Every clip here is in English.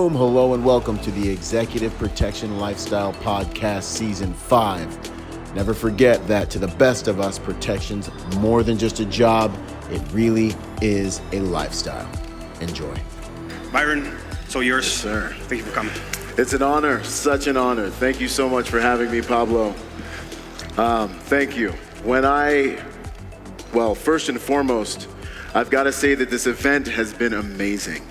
Boom, hello and welcome to the Executive Protection Lifestyle Podcast Season 5. Never forget that to the best of us, protection's more than just a job. It really is a lifestyle. Enjoy. Byron, so yours. Yes, sir. Thank you for coming. It's an honor, such an honor. Thank you so much for having me, Pablo. Thank you. First and foremost, I've got to say that this event has been amazing.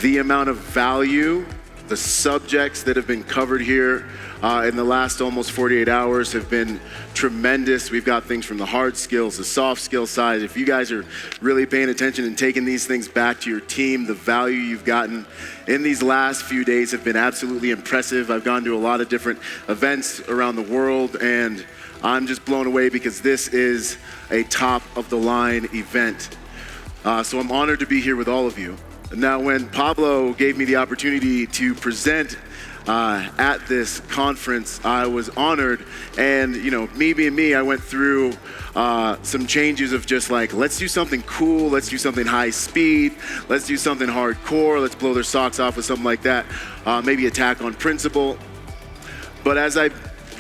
The amount of value, the subjects that have been covered here in the last almost 48 hours have been tremendous. We've got things from the hard skills, the soft skill side. If you guys are really paying attention and taking these things back to your team, the value you've gotten in these last few days have been absolutely impressive. I've gone to a lot of different events around the world, and I'm just blown away because this is a top-of-the-line event. So I'm honored to be here with all of you. Now, when Pablo gave me the opportunity to present at this conference, I was honored. And, me being me, I went through some changes of just like, let's do something cool, let's do something high speed, let's do something hardcore, let's blow their socks off with something like that, maybe attack on principle. But as I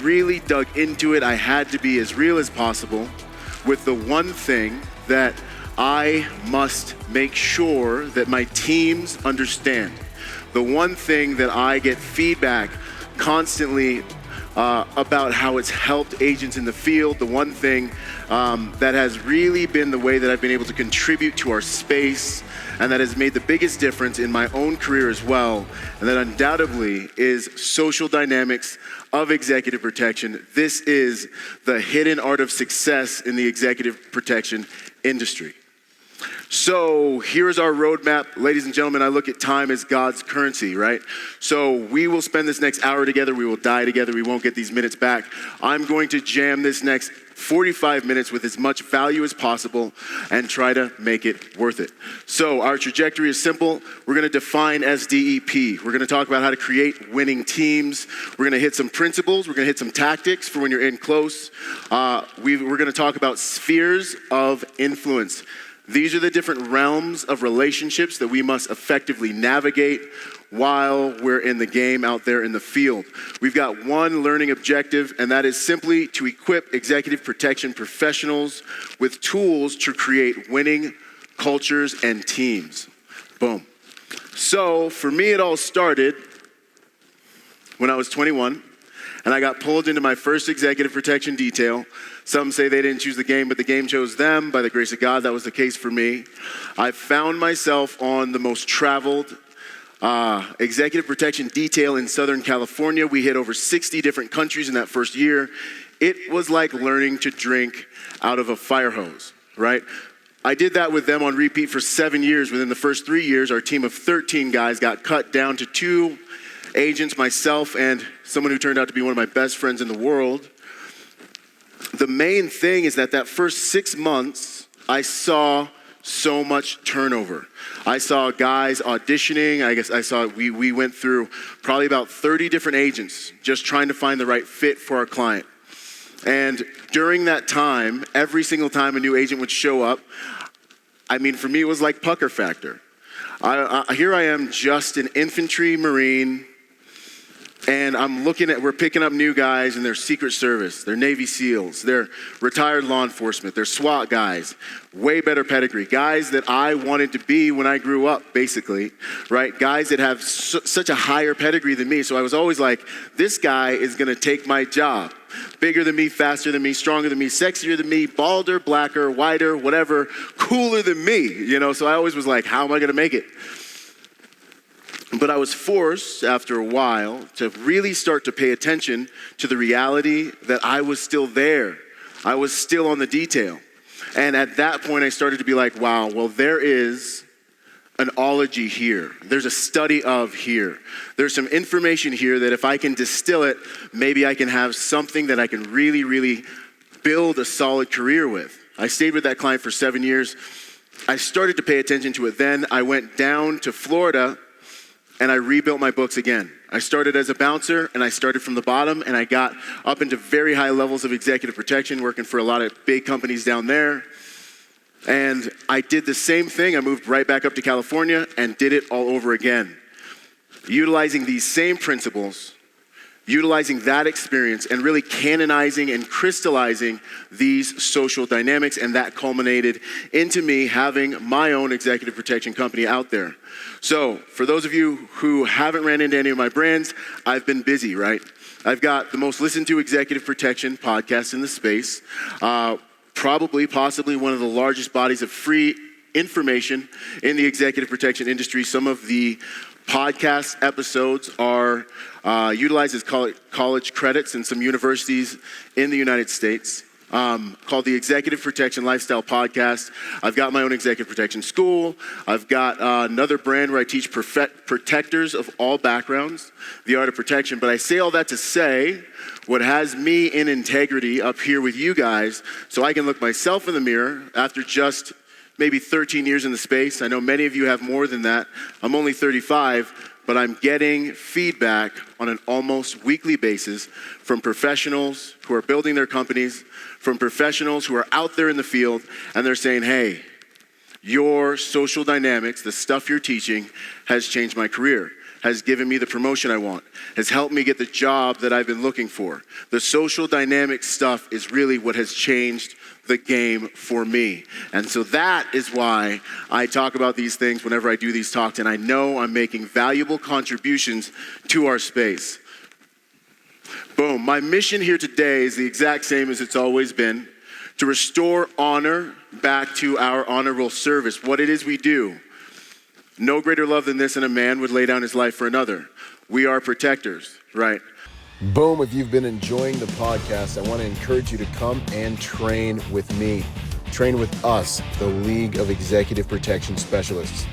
really dug into it, I had to be as real as possible with the one thing that I must make sure that my teams understand. The one thing that I get feedback constantly about how it's helped agents in the field, the one thing that has really been the way that I've been able to contribute to our space and that has made the biggest difference in my own career as well, and that undoubtedly is social dynamics of executive protection. This is the hidden art of success in the executive protection industry. So here's our roadmap. Ladies and gentlemen, I look at time as God's currency, right? So we will spend this next hour together. We will die together. We won't get these minutes back. I'm going to jam this next 45 minutes with as much value as possible and try to make it worth it. So our trajectory is simple. We're going to define SDEP. We're going to talk about how to create winning teams. We're going to hit some principles. We're going to hit some tactics for when you're in close. We're going to talk about spheres of influence. These are the different realms of relationships that we must effectively navigate while we're in the game out there in the field. We've got one learning objective, and that is simply to equip executive protection professionals with tools to create winning cultures and teams. Boom. So for me, it all started when I was 21, and I got pulled into my first executive protection detail. Some say they didn't choose the game, but the game chose them. By the grace of God, that was the case for me. I found myself on the most traveled executive protection detail in Southern California. We hit over 60 different countries in that first year. It was like learning to drink out of a fire hose, right? I did that with them on repeat for 7 years. Within the first 3 years, our team of 13 guys got cut down to 2 agents, myself, and someone who turned out to be one of my best friends in the world. The main thing is that first 6 months, I saw so much turnover. I saw guys auditioning. We went through probably about 30 different agents just trying to find the right fit for our client. And during that time, every single time a new agent would show up, for me, it was like pucker factor. Here I am, just an infantry Marine, and we're picking up new guys, and they're Secret Service, they're Navy SEALs, they're retired law enforcement, they're SWAT guys, way better pedigree, guys that I wanted to be when I grew up, basically, right? Guys that have such a higher pedigree than me. So I was always like, this guy is gonna take my job. Bigger than me, faster than me, stronger than me, sexier than me, balder, blacker, whiter, whatever, cooler than me, So I always was like, how am I gonna make it? But I was forced, after a while, to really start to pay attention to the reality that I was still there. I was still on the detail. And at that point, I started to be like, wow, well, there is an ology here. There's a study of here. There's some information here that if I can distill it, maybe I can have something that I can really, really build a solid career with. I stayed with that client for 7 years. I started to pay attention to it then. I went down to Florida and I rebuilt my books again. I started as a bouncer, and I started from the bottom, and I got up into very high levels of executive protection, working for a lot of big companies down there. And I did the same thing. I moved right back up to California and did it all over again. utilizing these same principles, utilizing that experience, and really canonizing and crystallizing these social dynamics, and that culminated into me having my own executive protection company out there. So for those of you who haven't ran into any of my brands, I've been busy, right? I've got the most listened to executive protection podcast in the space, possibly one of the largest bodies of free information in the executive protection industry. Some of the podcast episodes are utilized as college credits in some universities in the United States, called the Executive Protection Lifestyle Podcast. I've got my own executive protection school. I've got another brand where I teach protectors of all backgrounds, the art of protection. But I say all that to say what has me in integrity up here with you guys, so I can look myself in the mirror after just maybe 13 years in the space. I know many of you have more than that. I'm only 35, but I'm getting feedback on an almost weekly basis from professionals who are building their companies, from professionals who are out there in the field, and they're saying, hey, your social dynamics, the stuff you're teaching, has changed my career, has given me the promotion I want, has helped me get the job that I've been looking for. The social dynamic stuff is really what has changed the game for me. And so that is why I talk about these things whenever I do these talks, and I know I'm making valuable contributions to our space. Boom. My mission here today is the exact same as it's always been, to restore honor back to our honorable service, what it is we do. No greater love than this, and a man would lay down his life for another. We are protectors, right? Boom, if you've been enjoying the podcast, I want to encourage you to come and train with me. Train with us, the League of Executive Protection Specialists.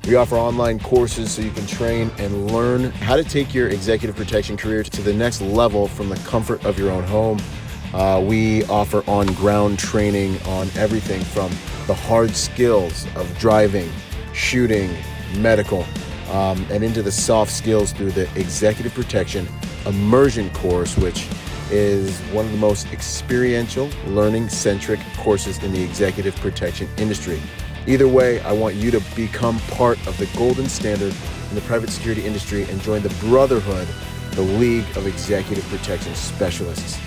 We offer online courses so you can train and learn how to take your executive protection career to the next level from the comfort of your own home. We offer on-ground training on everything from the hard skills of driving, shooting, medical, and into the soft skills through the Executive Protection Immersion course, which is one of the most experiential, learning-centric courses in the executive protection industry. Either way, I want you to become part of the golden standard in the private security industry and join the brotherhood, the League of Executive Protection Specialists.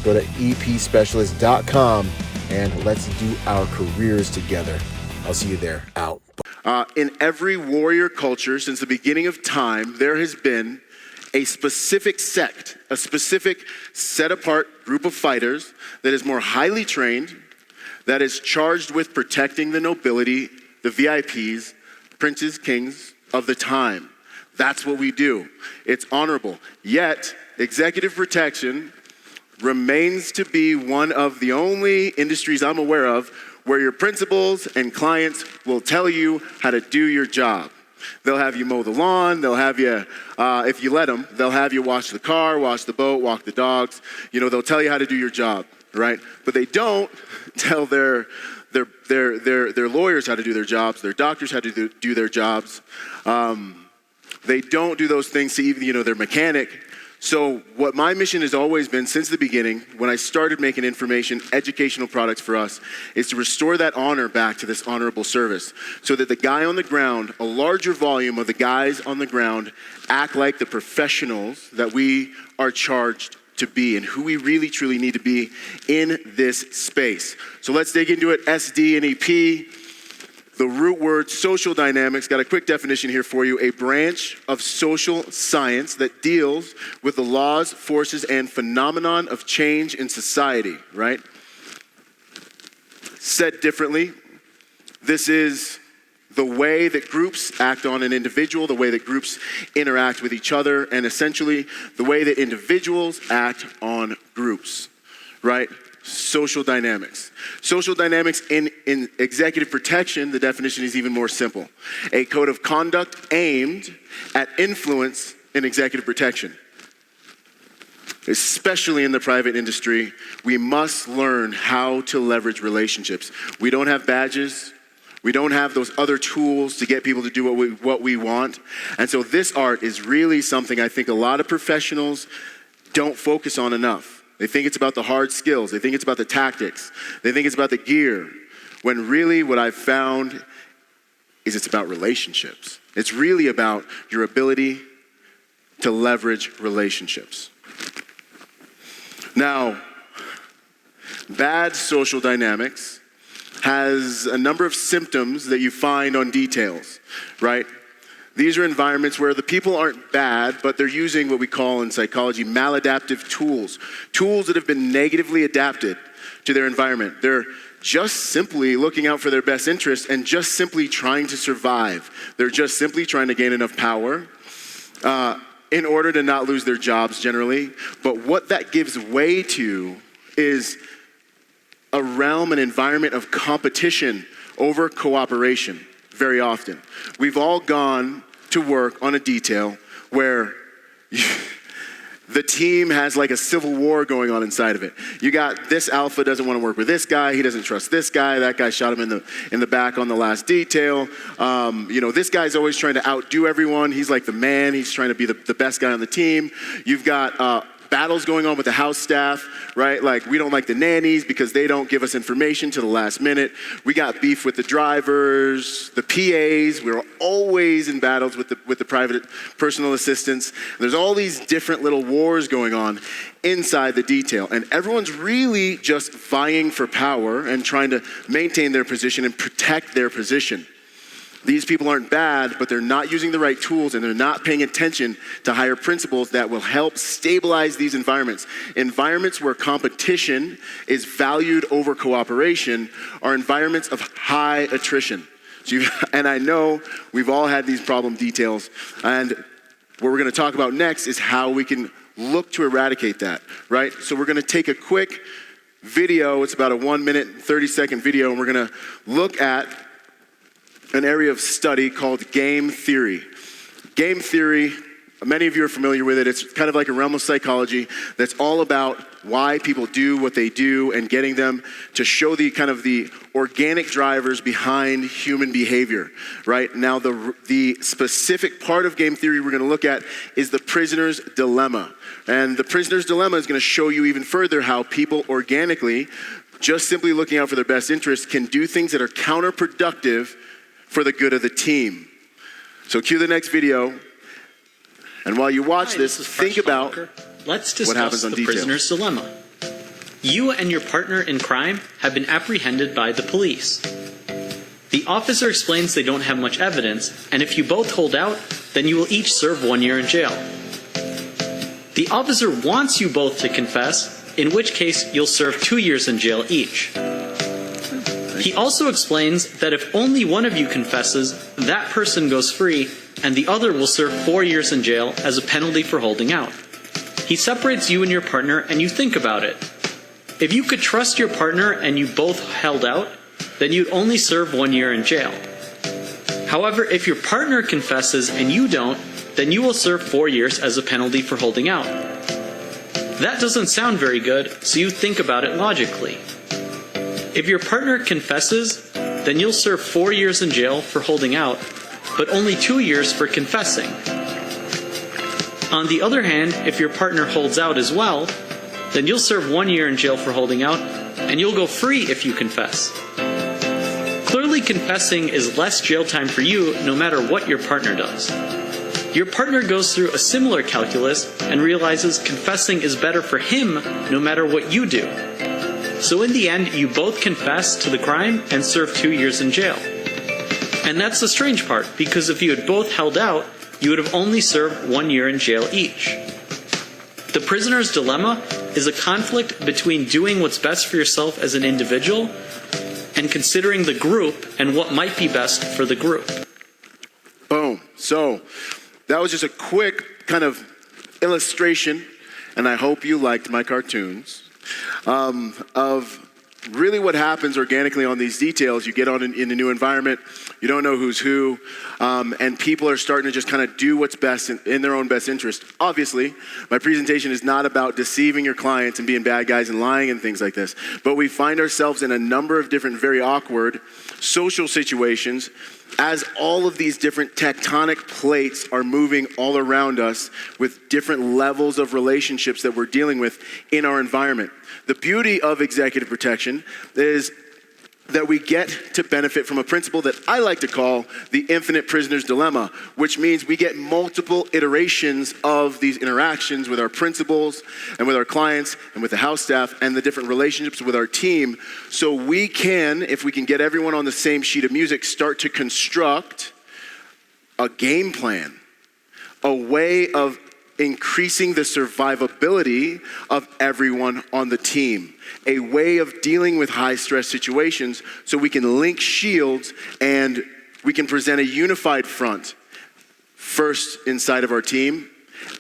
Go to epspecialist.com and let's do our careers together. I'll see you there. Out. In every warrior culture since the beginning of time, there has been a specific sect, a specific set-apart group of fighters that is more highly trained, that is charged with protecting the nobility, the VIPs, princes, kings of the time. That's what we do. It's honorable. Yet, executive protection remains to be one of the only industries I'm aware of where your principals and clients will tell you how to do your job. They'll have you mow the lawn. They'll have you, if you let them, they'll have you wash the car, wash the boat, walk the dogs. They'll tell you how to do your job, right? But they don't tell their lawyers how to do their jobs, their doctors how to do their jobs. They don't do those things to even, their mechanic. So what my mission has always been since the beginning, when I started making information, educational products for us, is to restore that honor back to this honorable service so that the guy on the ground, a larger volume of the guys on the ground, act like the professionals that we are charged to be and who we really truly need to be in this space. So let's dig into it. SD and EP. The root word social dynamics, got a quick definition here for you. A branch of social science that deals with the laws, forces, and phenomenon of change in society, right? Said differently, this is the way that groups act on an individual, the way that groups interact with each other, and essentially the way that individuals act on groups, right? Social dynamics. Social dynamics in executive protection, the definition is even more simple. A code of conduct aimed at influence in executive protection. Especially in the private industry, we must learn how to leverage relationships. We don't have badges. We don't have those other tools to get people to do what we want. And so this art is really something I think a lot of professionals don't focus on enough. They think it's about the hard skills. They think it's about the tactics. They think it's about the gear. When really what I've found is it's about relationships. It's really about your ability to leverage relationships. Now, bad social dynamics has a number of symptoms that you find on details, right? These are environments where the people aren't bad, but they're using what we call in psychology maladaptive tools. Tools that have been negatively adapted to their environment. They're just simply looking out for their best interest and just simply trying to survive. They're just simply trying to gain enough power in order to not lose their jobs generally. But what that gives way to is a realm, an environment of competition over cooperation very often. We've all gone to work on a detail where the team has like a civil war going on inside of it. You got this alpha doesn't want to work with this guy. He doesn't trust this guy. That guy shot him in the back on the last detail. This guy's always trying to outdo everyone. He's like the man. He's trying to be the best guy on the team. You've got battles going on with the house staff, right? Like, we don't like the nannies because they don't give us information to the last minute. We got beef with the drivers, the PAs. We're always in battles with the private personal assistants. There's all these different little wars going on inside the detail. And everyone's really just vying for power and trying to maintain their position and protect their position. These people aren't bad, but they're not using the right tools and they're not paying attention to higher principles that will help stabilize these environments. Environments where competition is valued over cooperation are environments of high attrition. And I know we've all had these problem details, and what we're going to talk about next is how we can look to eradicate that, right? So we're going to take a quick video. It's about a 1 minute, 30-second video, and we're going to look at an area of study called game theory. Game theory, many of you are familiar with it. It's kind of like a realm of psychology that's all about why people do what they do and getting them to show the kind of the organic drivers behind human behavior, right? Now, the specific part of game theory we're going to look at is the prisoner's dilemma. And the prisoner's dilemma is going to show you even further how people organically, just simply looking out for their best interests, can do things that are counterproductive for the good of the team. So cue the next video. And while you watch this, think about Let's what happens discuss on the details. prisoner's dilemma. You and your partner in crime have been apprehended by the police. The officer explains they don't have much evidence, and if you both hold out, then you will each serve 1 year in jail. The officer wants you both to confess, in which case you'll serve 2 years in jail each. He also explains that if only one of you confesses, that person goes free, and the other will serve 4 years in jail as a penalty for holding out. He separates you and your partner, and you think about it. If you could trust your partner and you both held out, then you'd only serve 1 year in jail. However, if your partner confesses and you don't, then you will serve 4 years as a penalty for holding out. That doesn't sound very good, so you think about it logically. If your partner confesses, then you'll serve 4 years in jail for holding out, but only 2 years for confessing. On the other hand, if your partner holds out as well, then you'll serve 1 year in jail for holding out, and you'll go free if you confess. Clearly, confessing is less jail time for you no matter what your partner does. Your partner goes through a similar calculus and realizes confessing is better for him no matter what you do. So in the end, you both confess to the crime and serve 2 years in jail. And that's the strange part, because if you had both held out, you would have only served 1 year in jail each. The prisoner's dilemma is a conflict between doing what's best for yourself as an individual and considering the group and what might be best for the group. Boom. So that was just a quick kind of illustration, and I hope you liked my cartoons, of really what happens organically on these details. You get on in a new environment, you don't know who's who, and people are starting to just kind of do what's best in their own best interest. Obviously, my presentation is not about deceiving your clients and being bad guys and lying and things like this, but we find ourselves in a number of different very awkward social situations as all of these different tectonic plates are moving all around us with different levels of relationships that we're dealing with in our environment. The beauty of executive protection is that we get to benefit from a principle that I like to call the infinite prisoner's dilemma, which means we get multiple iterations of these interactions with our principals and with our clients and with the house staff and the different relationships with our team. So we can, if we can get everyone on the same sheet of music, start to construct a game plan, a way of increasing the survivability of everyone on the team, a way of dealing with high stress situations so we can link shields and we can present a unified front first inside of our team,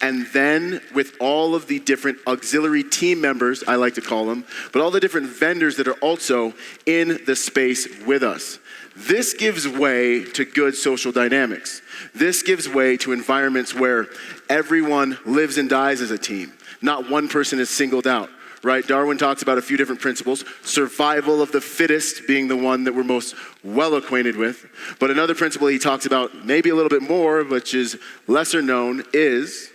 and then with all of the different auxiliary team members, I like to call them, but all the different vendors that are also in the space with us. This gives way to good social dynamics. This gives way to environments where everyone lives and dies as a team. Not one person is singled out, right? Darwin talks about a few different principles, survival of the fittest being the one that we're most well acquainted with. But another principle he talks about, maybe a little bit more, which is lesser known, is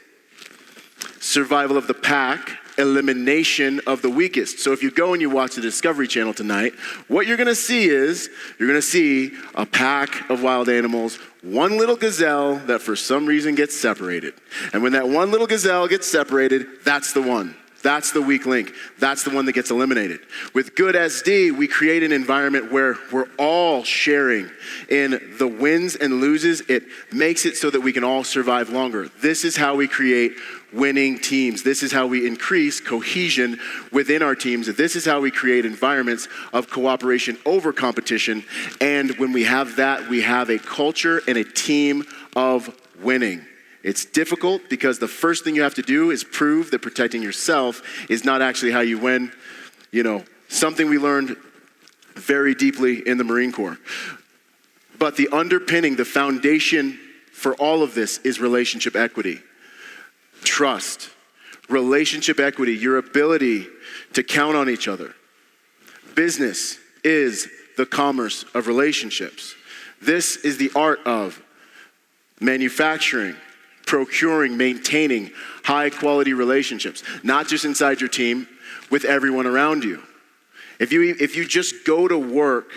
survival of the pack, elimination of the weakest. So if you go and you watch the Discovery Channel tonight, what you're going to see is, you're going to see a pack of wild animals, one little gazelle that for some reason gets separated. And when that one little gazelle gets separated, that's the one. That's the weak link. That's the one that gets eliminated. With good SD, we create an environment where we're all sharing in the wins and loses. It makes it so that we can all survive longer. This is how we create winning teams. This is how we increase cohesion within our teams. This is how we create environments of cooperation over competition. And when we have that, we have a culture and a team of winning. It's difficult because the first thing you have to do is prove that protecting yourself is not actually how you win. You know, something we learned very deeply in the Marine Corps. But the underpinning, the foundation for all of this is relationship equity. Trust, relationship equity, your ability to count on each other. Business is the commerce of relationships. This is the art of manufacturing, procuring, maintaining high quality relationships, not just inside your team, with everyone around you. If you just go to work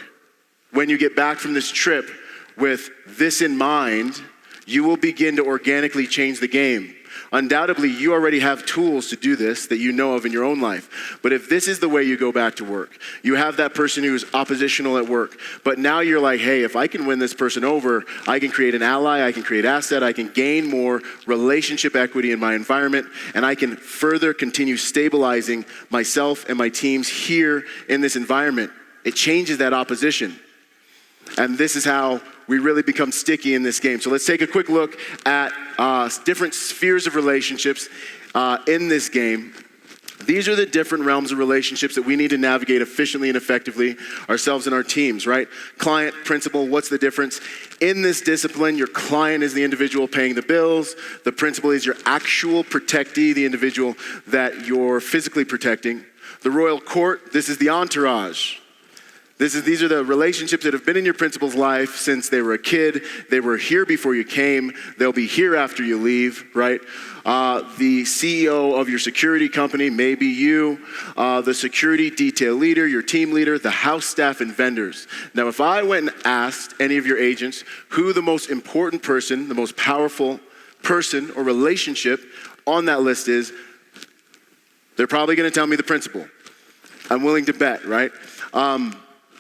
when you get back from this trip with this in mind, you will begin to organically change the game. Undoubtedly, you already have tools to do this that you know of in your own life. But if this is the way you go back to work, you have that person who's oppositional at work, but now you're like, hey, if I can win this person over, I can create an ally, I can create asset, I can gain more relationship equity in my environment, and I can further continue stabilizing myself and my teams here in this environment. It changes that opposition. And this is how we really become sticky in this game. So let's take a quick look at different spheres of relationships in this game. These are the different realms of relationships that we need to navigate efficiently and effectively ourselves and our teams, right? Client, principal, what's the difference? In this discipline, your client is the individual paying the bills. The principal is your actual protectee, the individual that you're physically protecting. The royal court, this is the entourage. These are the relationships that have been in your principal's life since they were a kid. They were here before you came. They'll be here after you leave, right? The CEO of your security company may be you. The security detail leader, your team leader, the house staff, and vendors. Now, if I went and asked any of your agents who the most important person, the most powerful person or relationship on that list is, they're probably going to tell me the principal. I'm willing to bet, right?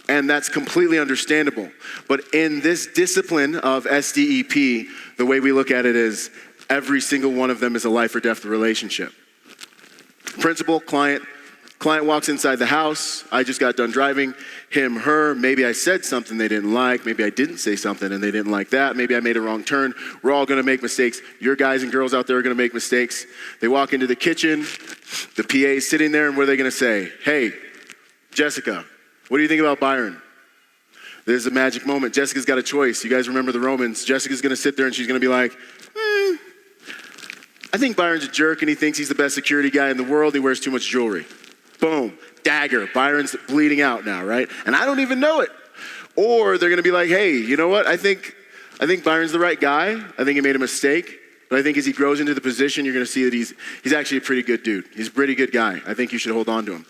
And that's completely understandable. But in this discipline of SDEP, the way we look at it is every single one of them is a life or death relationship. Principal, client walks inside the house. I just got done driving him, her. Maybe I said something they didn't like. Maybe I didn't say something and they didn't like that. Maybe I made a wrong turn. We're all gonna make mistakes. Your guys and girls out there are gonna make mistakes. They walk into the kitchen. The PA is sitting there, and what are they gonna say? Hey, Jessica, what do you think about Byron? There's a magic moment. Jessica's got a choice. You guys remember the Romans. Jessica's going to sit there and she's going to be like, I think Byron's a jerk and he thinks he's the best security guy in the world. He wears too much jewelry. Boom. Dagger. Byron's bleeding out now, right? And I don't even know it. Or they're going to be like, hey, you know what? I think Byron's the right guy. I think he made a mistake. But I think as he grows into the position, you're going to see that he's actually a pretty good dude. He's a pretty good guy. I think you should hold on to him.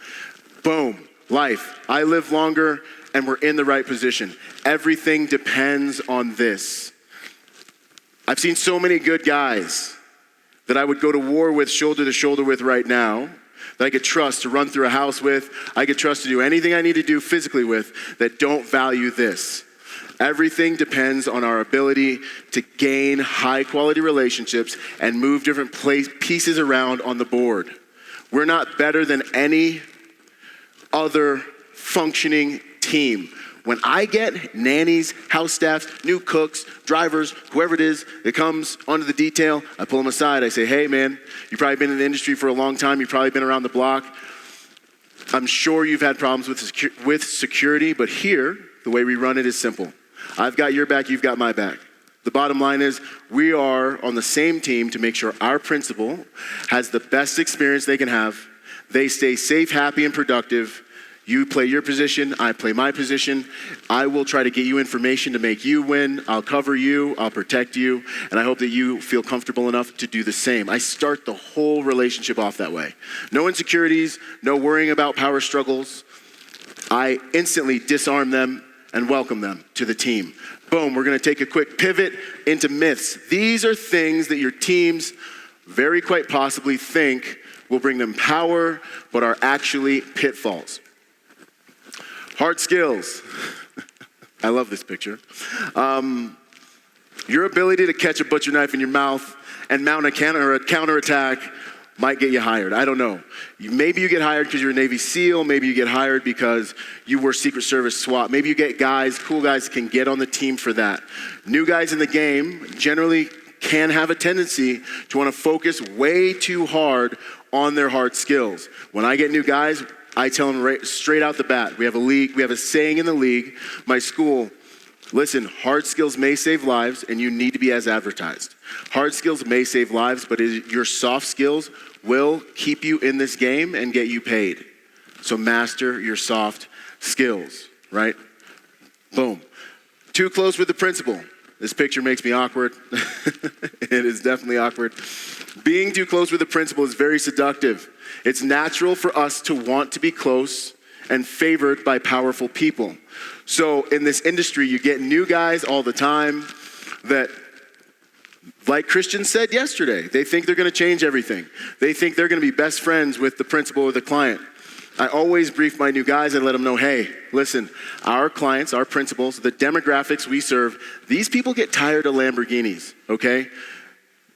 Boom. life. I live longer and we're in the right position. Everything depends on this. I've seen so many good guys that I would go to war with, shoulder to shoulder with right now, that I could trust to run through a house with, I could trust to do anything I need to do physically with, that don't value this. Everything depends on our ability to gain high quality relationships and move different pieces around on the board. We're not better than any other functioning team. When I get nannies, house staffs, new cooks, drivers, whoever it is that comes onto the detail, I pull them aside. I say, hey man, you've probably been in the industry for a long time. You've probably been around the block. I'm sure you've had problems with security, but here, the way we run it is simple. I've got your back, you've got my back. The bottom line is we are on the same team to make sure our principal has the best experience they can have. They stay safe, happy, and productive. You play your position, I play my position. I will try to get you information to make you win. I'll cover you, I'll protect you, and I hope that you feel comfortable enough to do the same. I start the whole relationship off that way. No insecurities, no worrying about power struggles. I instantly disarm them and welcome them to the team. Boom, we're gonna take a quick pivot into myths. These are things that your teams very quite possibly think will bring them power, but are actually pitfalls. Hard skills. I love this picture. Your ability to catch a butcher knife in your mouth and mount a counterattack might get you hired. I don't know. Maybe you get hired because you're a Navy SEAL. Maybe you get hired because you were Secret Service SWAT. Maybe you get guys, cool guys can get on the team for that. New guys in the game generally can have a tendency to want to focus way too hard on their hard skills. When I get new guys, I tell them straight out the bat, we have a saying in the league, my school, listen, hard skills may save lives and you need to be as advertised. Hard skills may save lives, but your soft skills will keep you in this game and get you paid. So master your soft skills, right? Boom. Too close with the principal. This picture makes me awkward. It is definitely awkward. Being too close with the principal is very seductive. It's natural for us to want to be close and favored by powerful people. So in this industry, you get new guys all the time that, like Christian said yesterday, they think they're gonna change everything. They think they're gonna be best friends with the principal or the client. I always brief my new guys and let them know, hey, listen, our clients, our principals, the demographics we serve, these people get tired of Lamborghinis, okay?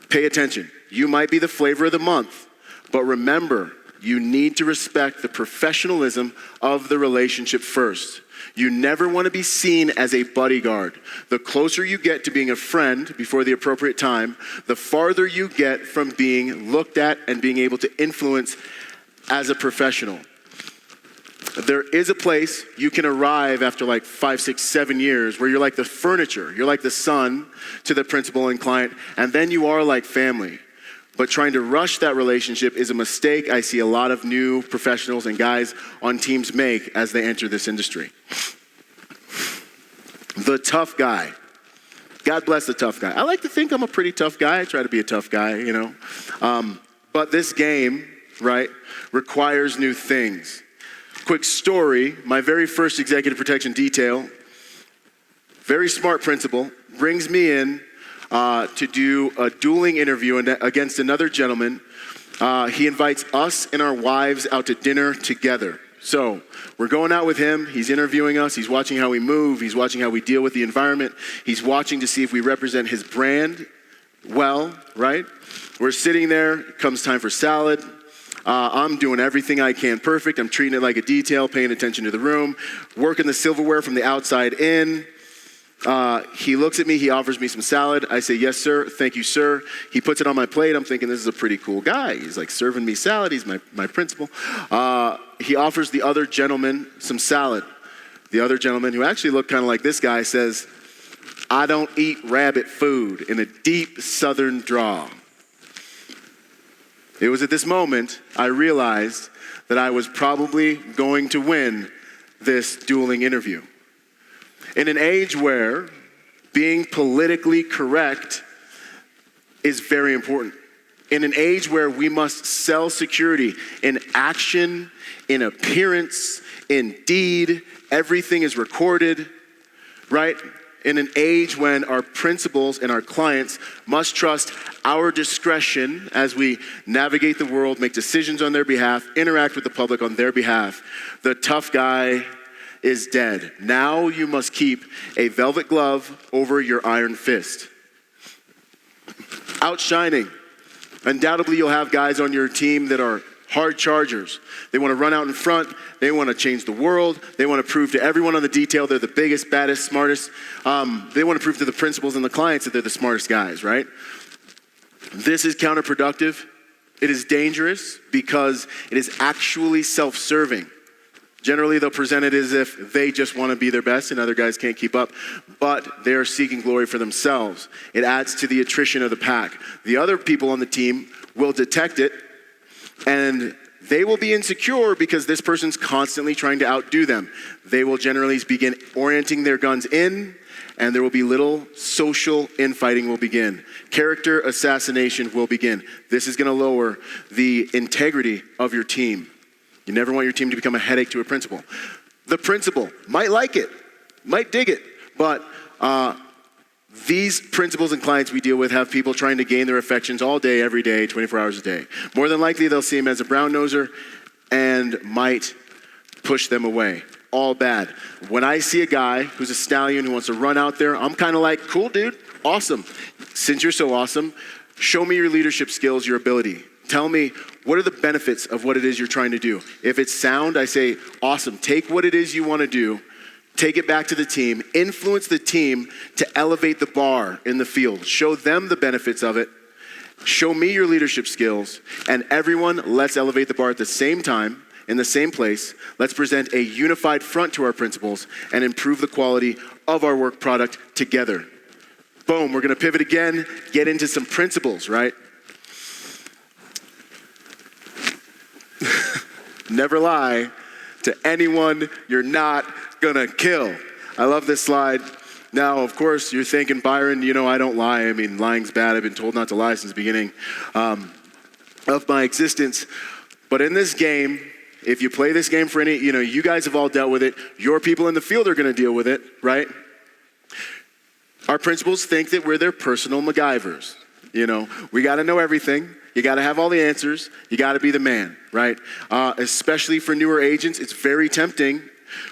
Pay attention. You might be the flavor of the month, but remember, you need to respect the professionalism of the relationship first. You never want to be seen as a bodyguard. The closer you get to being a friend before the appropriate time, the farther you get from being looked at and being able to influence as a professional. There is a place you can arrive after like 5, 6, 7 years where you're like the furniture. You're like the son to the principal and client, and then you are like family. But trying to rush that relationship is a mistake I see a lot of new professionals and guys on teams make as they enter this industry. The tough guy. God bless the tough guy. I like to think I'm a pretty tough guy. I try to be a tough guy, you know. But this game, right, requires new things. Quick story, my very first executive protection detail, very smart principal, brings me in to do a dueling interview against another gentleman. He invites us and our wives out to dinner together. So we're going out with him. He's interviewing us. He's watching how we move. He's watching how we deal with the environment. He's watching to see if we represent his brand well, right? We're sitting there. It comes time for salad. I'm doing everything I can perfect. I'm treating it like a detail, paying attention to the room, working the silverware from the outside in. He looks at me, he offers me some salad. I say, yes, sir. Thank you, sir. He puts it on my plate. I'm thinking this is a pretty cool guy. He's like serving me salad. He's my principal. He offers the other gentleman some salad. The other gentleman, who actually looked kind of like this guy, says, I don't eat rabbit food, in a deep southern drawl. It was at this moment I realized that I was probably going to win this dueling interview. In an age where being politically correct is very important. In an age where we must sell security in action, in appearance, in deed, everything is recorded, right? In an age when our principals and our clients must trust our discretion as we navigate the world, make decisions on their behalf, interact with the public on their behalf, the tough guy is dead. Now you must keep a velvet glove over your iron fist. Outshining. Undoubtedly, you'll have guys on your team that are hard chargers. They want to run out in front. They want to change the world. They want to prove to everyone on the detail they're the biggest, baddest, smartest. They want to prove to the principals and the clients that they're the smartest guys, right? This is counterproductive. It is dangerous because it is actually self-serving. Generally, they'll present it as if they just want to be their best and other guys can't keep up, but they're seeking glory for themselves. It adds to the attrition of the pack. The other people on the team will detect it, and they will be insecure because this person's constantly trying to outdo them. They will generally begin orienting their guns in, and there will be little social infighting will begin. Character assassination will begin. This is going to lower the integrity of your team. You never want your team to become a headache to a principal. The principal might like it, might dig it, but these principals and clients we deal with have people trying to gain their affections all day, every day, 24 hours a day. More than likely, they'll see him as a brown-noser and might push them away. All bad. When I see a guy who's a stallion who wants to run out there, I'm kind of like, cool, dude, awesome. Since you're so awesome, show me your leadership skills, your ability. Tell me, what are the benefits of what it is you're trying to do? If it's sound, I say, awesome. Take what it is you want to do, take it back to the team, influence the team to elevate the bar in the field. Show them the benefits of it. Show me your leadership skills. And everyone, let's elevate the bar at the same time, in the same place. Let's present a unified front to our principals and improve the quality of our work product together. Boom, we're going to pivot again, get into some principles, right? Never lie to anyone you're not gonna kill. I love this slide. Now, of course, you're thinking, Byron, I don't lie. I mean, lying's bad. I've been told not to lie since the beginning of my existence. But in this game, if you play this game for any, you guys have all dealt with it. Your people in the field are gonna deal with it, right? Our principals think that we're their personal MacGyvers. We gotta know everything. You got to have all the answers. You got to be the man, right? Especially for newer agents, it's very tempting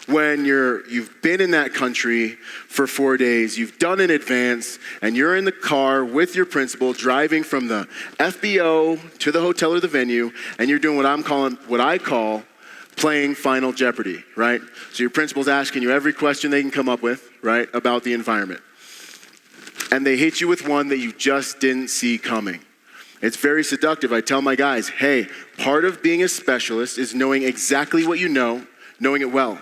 when you've been in that country for 4 days, you've done in advance, and you're in the car with your principal driving from the FBO to the hotel or the venue, and you're doing what I call playing Final Jeopardy, right? So your principal's asking you every question they can come up with, right, about the environment. And they hit you with one that you just didn't see coming. It's very seductive. I tell my guys, hey, part of being a specialist is knowing exactly what you know, knowing it well,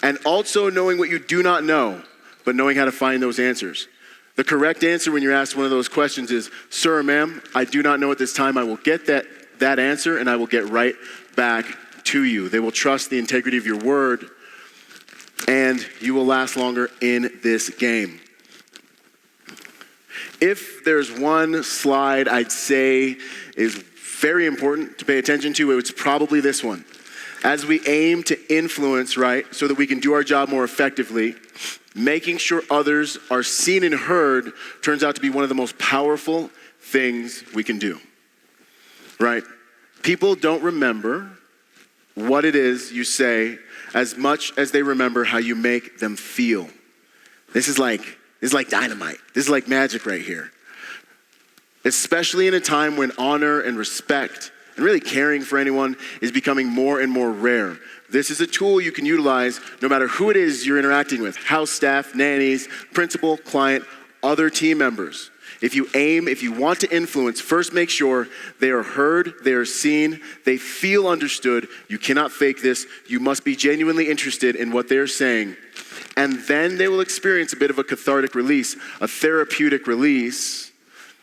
and also knowing what you do not know, but knowing how to find those answers. The correct answer when you're asked one of those questions is, sir or ma'am, I do not know at this time. I will get that answer, and I will get right back to you. They will trust the integrity of your word, and you will last longer in this game. If there's one slide I'd say is very important to pay attention to, it's probably this one. As we aim to influence, right, so that we can do our job more effectively, making sure others are seen and heard turns out to be one of the most powerful things we can do, right? People don't remember what it is you say as much as they remember how you make them feel. This is like dynamite. This is like magic right here. Especially in a time when honor and respect and really caring for anyone is becoming more and more rare. This is a tool you can utilize no matter who it is you're interacting with. House staff, nannies, principal, client, other team members. If you want to influence, first make sure they are heard, they are seen, they feel understood. You cannot fake this. You must be genuinely interested in what they're saying. And then they will experience a bit of a cathartic release, a therapeutic release.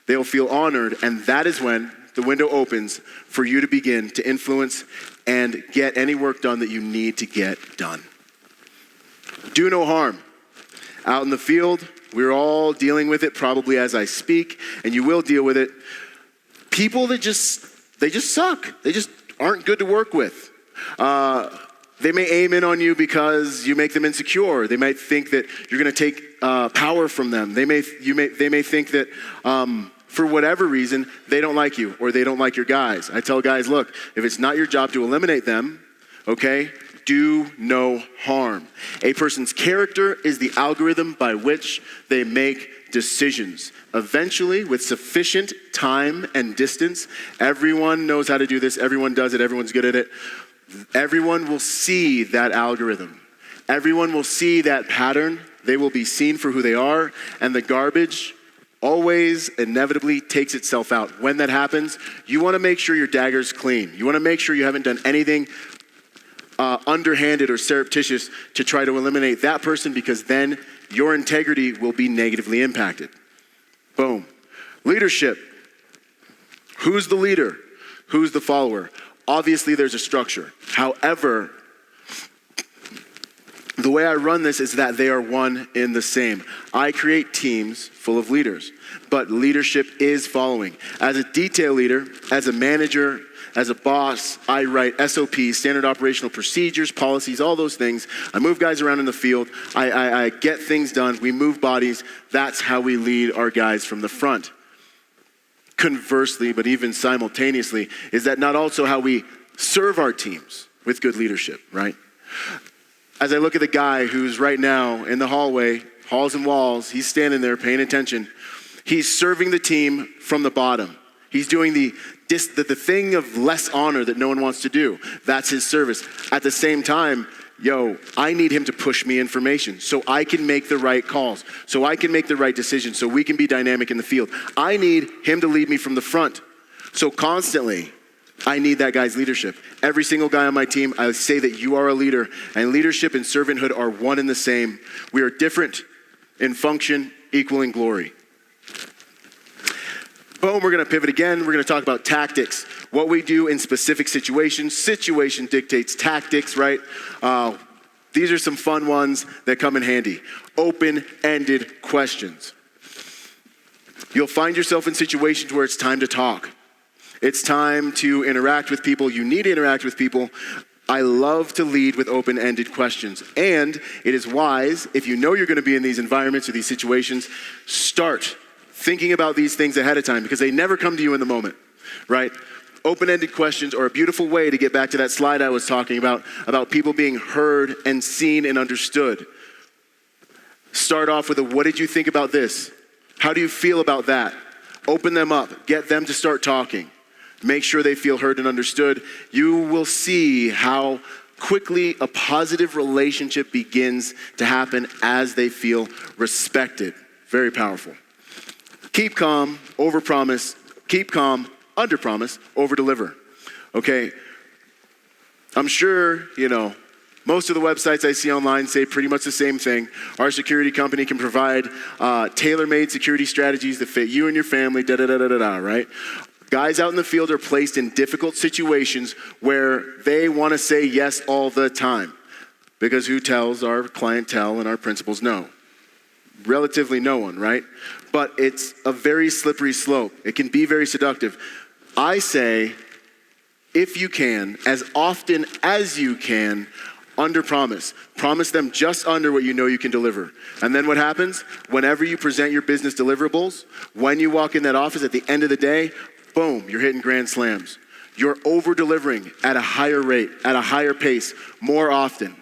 They will feel honored, and that is when the window opens for you to begin to influence and get any work done that you need to get done. Do no harm. Out in the field, we're all dealing with it probably as I speak, and you will deal with it. people that they just suck. They just aren't good to work with. They may aim in on you because you make them insecure. They might think that you're going to take power from them. They may think that for whatever reason, they don't like you or they don't like your guys. I tell guys, look, if it's not your job to eliminate them, okay, do no harm. A person's character is the algorithm by which they make decisions. Eventually, with sufficient time and distance, everyone knows how to do this. Everyone does it. Everyone's good at it. Everyone will see that algorithm. Everyone will see that pattern. They will be seen for who they are, and the garbage always inevitably takes itself out. When that happens, you want to make sure your dagger's clean. You want to make sure you haven't done anything underhanded or surreptitious to try to eliminate that person, because then your integrity will be negatively impacted. Boom. Leadership. Who's the leader? Who's the follower? Obviously, there's a structure. However, the way I run this is that they are one in the same. I create teams full of leaders, but leadership is following. As a detail leader, as a manager, as a boss, I write SOPs, standard operational procedures, policies, all those things. I move guys around in the field. I get things done. We move bodies. That's how we lead our guys from the front. Conversely, but even simultaneously, is that not also how we serve our teams with good leadership, right? As I look at the guy who's right now in the hallway, halls and walls, he's standing there paying attention. He's serving the team from the bottom. He's doing the thing of less honor that no one wants to do. That's his service. At the same time, I need him to push me information so I can make the right calls, so I can make the right decisions, so we can be dynamic in the field. I need him to lead me from the front. So constantly, I need that guy's leadership. Every single guy on my team, I say that you are a leader, and leadership and servanthood are one and the same. We are different in function, equal in glory. Boom, we're going to pivot again. We're going to talk about tactics. What we do in specific situations. Situation dictates tactics, right? These are some fun ones that come in handy. Open-ended questions. You'll find yourself in situations where it's time to talk. It's time to interact with people. You need to interact with people. I love to lead with open-ended questions. And it is wise, if you know you're going to be in these environments or these situations, start thinking about these things ahead of time, because they never come to you in the moment, right? Open-ended questions are a beautiful way to get back to that slide I was talking about people being heard and seen and understood. Start off with what did you think about this? How do you feel about that? Open them up. Get them to start talking. Make sure they feel heard and understood. You will see how quickly a positive relationship begins to happen as they feel respected. Very powerful. Keep calm, overpromise. Keep calm, underpromise, overdeliver. Okay, I'm sure, most of the websites I see online say pretty much the same thing. Our security company can provide tailor-made security strategies that fit you and your family, right? Guys out in the field are placed in difficult situations where they want to say yes all the time, because who tells our clientele and our principals no? Relatively no one, right? But it's a very slippery slope. It can be very seductive. I say, if you can, as often as you can, underpromise. Promise them just under what you know you can deliver. And then what happens? Whenever you present your business deliverables, when you walk in that office at the end of the day, boom, you're hitting grand slams. You're over-delivering at a higher rate, at a higher pace, more often.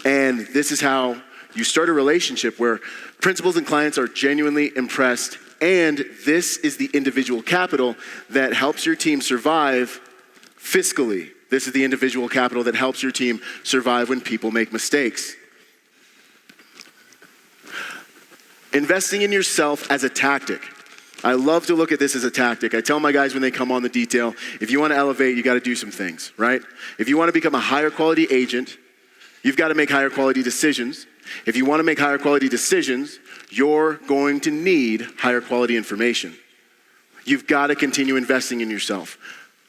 And this is how you start a relationship where principals and clients are genuinely impressed, and this is the individual capital that helps your team survive fiscally. This is the individual capital that helps your team survive when people make mistakes. Investing in yourself as a tactic. I love to look at this as a tactic. I tell my guys when they come on the detail, if you want to elevate, you got to do some things, right? If you want to become a higher quality agent, you've got to make higher quality decisions. If you want to make higher quality decisions, you're going to need higher quality information. You've got to continue investing in yourself.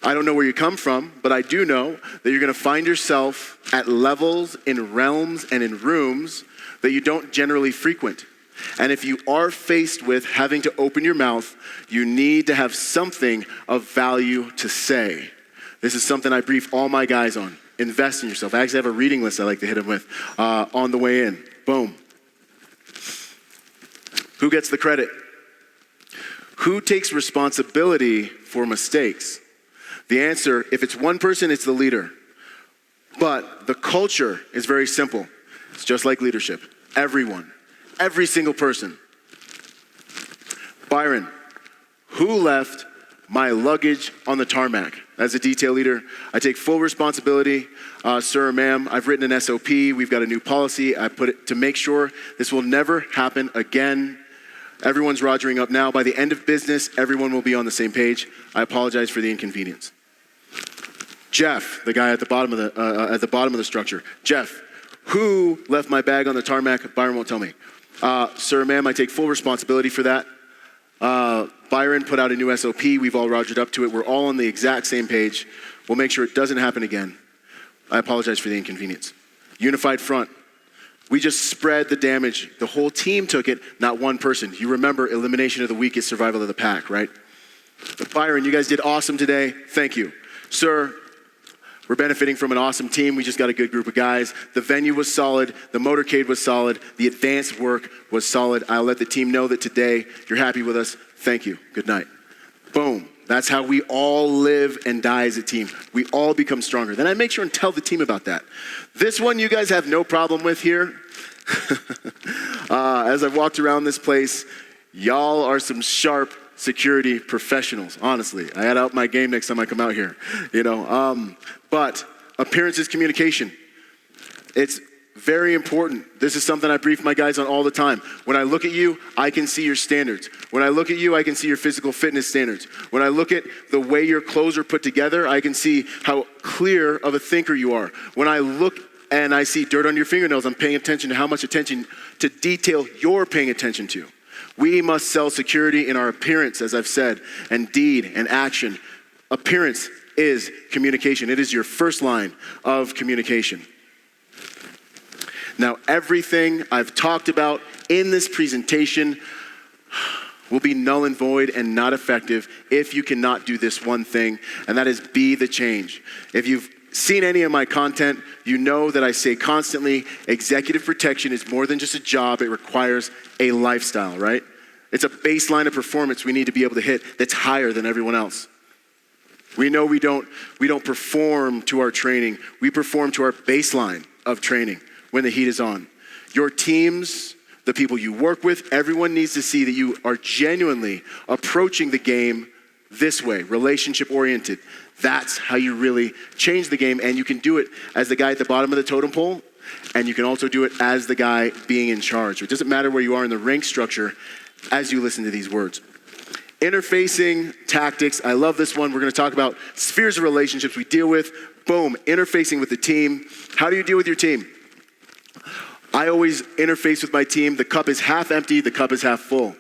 I don't know where you come from, but I do know that you're going to find yourself at levels, in realms, and in rooms that you don't generally frequent. And if you are faced with having to open your mouth, you need to have something of value to say. This is something I brief all my guys on. Invest in yourself. I actually have a reading list I like to hit them with on the way in. Boom. Who gets the credit? Who takes responsibility for mistakes? The answer, if it's one person, it's the leader. But the culture is very simple. It's just like leadership. Everyone. Every single person. Byron, who left my luggage on the tarmac? As a detail leader, I take full responsibility. Sir or ma'am, I've written an SOP. We've got a new policy. I put it to make sure this will never happen again. Everyone's rogering up now. By the end of business, everyone will be on the same page. I apologize for the inconvenience. Jeff, the guy at the bottom of the structure. Jeff, who left my bag on the tarmac? Byron won't tell me. Sir, ma'am, I take full responsibility for that. Byron put out a new SOP. We've all rogered up to it. We're all on the exact same page. We'll make sure it doesn't happen again. I apologize for the inconvenience. Unified front. We just spread the damage. The whole team took it, not one person. You remember elimination of the weakest, survival of the pack, right? But Byron, you guys did awesome today. Thank you. Sir, we're benefiting from an awesome team. We just got a good group of guys. The venue was solid. The motorcade was solid. The advanced work was solid. I'll let the team know that today you're happy with us. Thank you. Good night. Boom. That's how we all live and die as a team. We all become stronger. Then I make sure and tell the team about that. This one you guys have no problem with here. As I've walked around this place, y'all are some sharp security professionals, honestly. I had out my game next time I come out here, But appearance is communication. It's very important. This is something I brief my guys on all the time. When I look at you, I can see your standards. When I look at you, I can see your physical fitness standards. When I look at the way your clothes are put together, I can see how clear of a thinker you are. When I look and I see dirt on your fingernails, I'm paying attention to how much attention to detail you're paying attention to. We must sell security in our appearance, as I've said, and deed and action. Appearance is communication. It is your first line of communication. Now, everything I've talked about in this presentation will be null and void and not effective if you cannot do this one thing, and that is be the change. If you've seen any of my content, you know that I say constantly, executive protection is more than just a job. It requires a lifestyle, right? It's a baseline of performance we need to be able to hit that's higher than everyone else. We know we don't perform to our training. We perform to our baseline of training when the heat is on. Your teams, the people you work with, everyone needs to see that you are genuinely approaching the game this way, relationship oriented. That's how you really change the game, and you can do it as the guy at the bottom of the totem pole, and you can also do it as the guy being in charge. It doesn't matter where you are in the rank structure as you listen to these words. Interfacing tactics. I love this one. We're going to talk about spheres of relationships we deal with. Boom, interfacing with the team. How do you deal with your team? I always interface with my team. The cup is half empty, the cup is half full.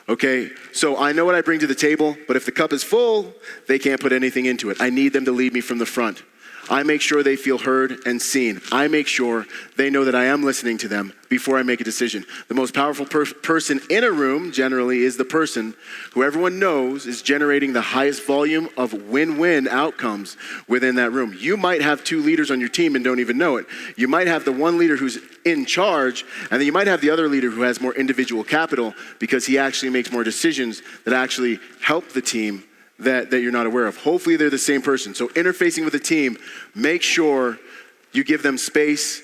Okay, so I know what I bring to the table, but if the cup is full, they can't put anything into it. I need them to lead me from the front. I make sure they feel heard and seen. I make sure they know that I am listening to them before I make a decision. The most powerful person in a room generally is the person who everyone knows is generating the highest volume of win-win outcomes within that room. You might have two leaders on your team and don't even know it. You might have the one leader who's in charge, and then you might have the other leader who has more individual capital because he actually makes more decisions that actually help the team that you're not aware of. Hopefully they're the same person. So interfacing with the team, make sure you give them space,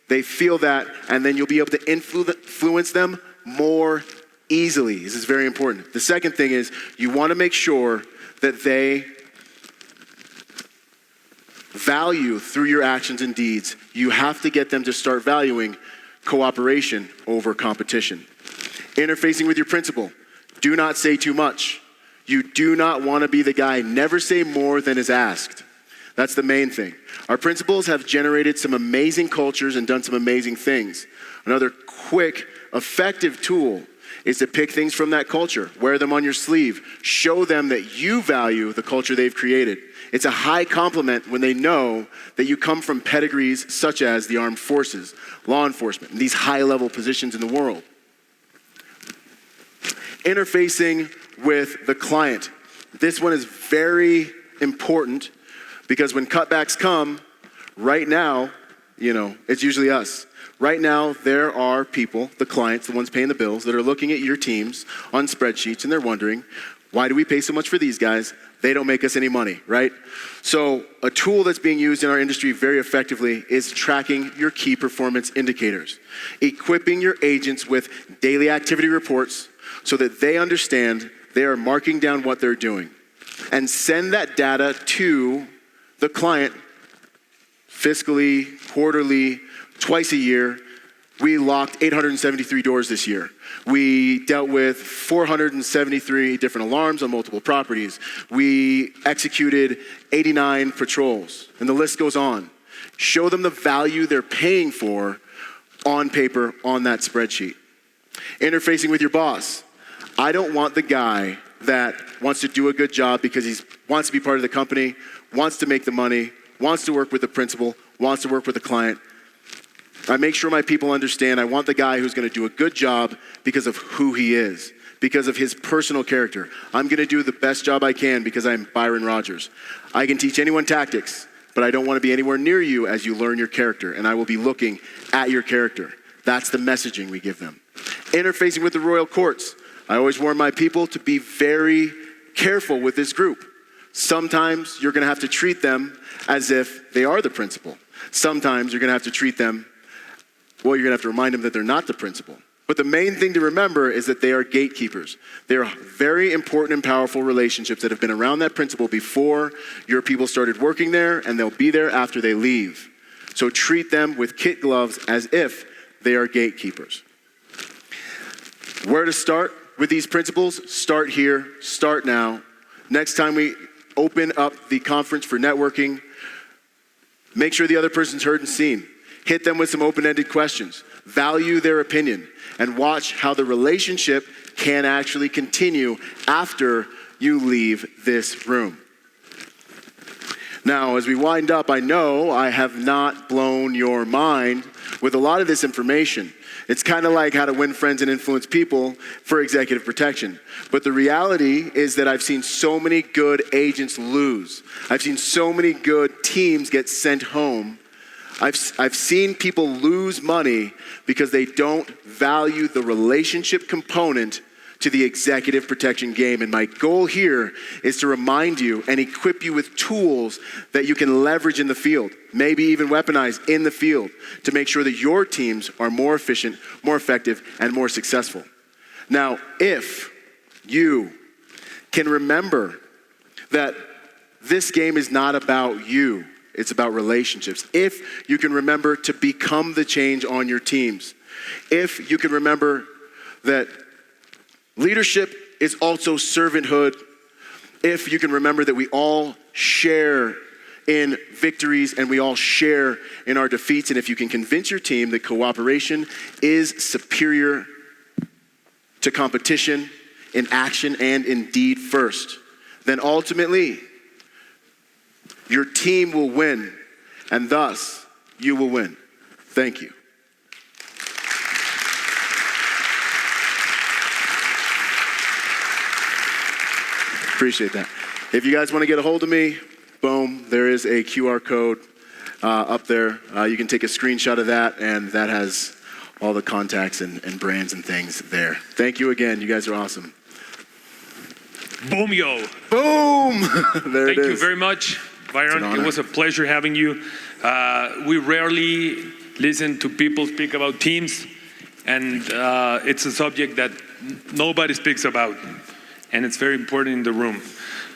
they feel that, and then you'll be able to influence them more easily. This is very important. The second thing is you want to make sure that they value through your actions and deeds. You have to get them to start valuing cooperation over competition. Interfacing with your principal. Do not say too much. You do not want to be the guy. Never say more than is asked. That's the main thing. Our principals have generated some amazing cultures and done some amazing things. Another quick, effective tool is to pick things from that culture. Wear them on your sleeve. Show them that you value the culture they've created. It's a high compliment when they know that you come from pedigrees such as the armed forces, law enforcement, and these high-level positions in the world. Interfacing with the client. This one is very important because when cutbacks come, right now, it's usually us. Right now, there are people, the clients, the ones paying the bills, that are looking at your teams on spreadsheets and they're wondering, why do we pay so much for these guys? They don't make us any money, right? So a tool that's being used in our industry very effectively is tracking your key performance indicators, equipping your agents with daily activity reports so that they understand they are marking down what they're doing, and send that data to the client fiscally, quarterly, twice a year. We locked 873 doors this year. We dealt with 473 different alarms on multiple properties. We executed 89 patrols, and the list goes on. Show them the value they're paying for on paper on that spreadsheet. Interfacing with your boss. I don't want the guy that wants to do a good job because he wants to be part of the company, wants to make the money, wants to work with the principal, wants to work with the client. I make sure my people understand I want the guy who's going to do a good job because of who he is, because of his personal character. I'm going to do the best job I can because I'm Byron Rodgers. I can teach anyone tactics, but I don't want to be anywhere near you as you learn your character, and I will be looking at your character. That's the messaging we give them. Interfacing with the royal courts. I always warn my people to be very careful with this group. Sometimes you're going to have to treat them as if they are the principal. Sometimes you're going to have to treat them, well, you're going to have to remind them that they're not the principal. But the main thing to remember is that they are gatekeepers. They are very important and powerful relationships that have been around that principal before your people started working there, and they'll be there after they leave. So treat them with kid gloves as if they are gatekeepers. Where to start with these principles? Start here, start now. Next time we open up the conference for networking, make sure the other person's heard and seen. Hit them with some open-ended questions. Value their opinion and watch how the relationship can actually continue after you leave this room. Now, as we wind up, I know I have not blown your mind with a lot of this information. It's kind of like how to win friends and influence people for executive protection. But the reality is that I've seen so many good agents lose. I've seen so many good teams get sent home. I've seen people lose money because they don't value the relationship component to the executive protection game. And my goal here is to remind you and equip you with tools that you can leverage in the field, maybe even weaponize in the field, to make sure that your teams are more efficient, more effective, and more successful. Now, if you can remember that this game is not about you, it's about relationships. If you can remember to become the change on your teams. If you can remember that leadership is also servanthood. If you can remember that we all share in victories and we all share in our defeats. And if you can convince your team that cooperation is superior to competition in action and in deed first, then ultimately your team will win, and thus you will win. Thank you. Appreciate that. If you guys want to get a hold of me, boom, there is a QR code up there. You can take a screenshot of that, and that has all the contacts and brands and things there. Thank you again. You guys are awesome. Boom, yo. Boom! There it is. Thank you very much, Byron. It was a pleasure having you. We rarely listen to people speak about teams, and it's a subject that nobody speaks about, and it's very important in the room.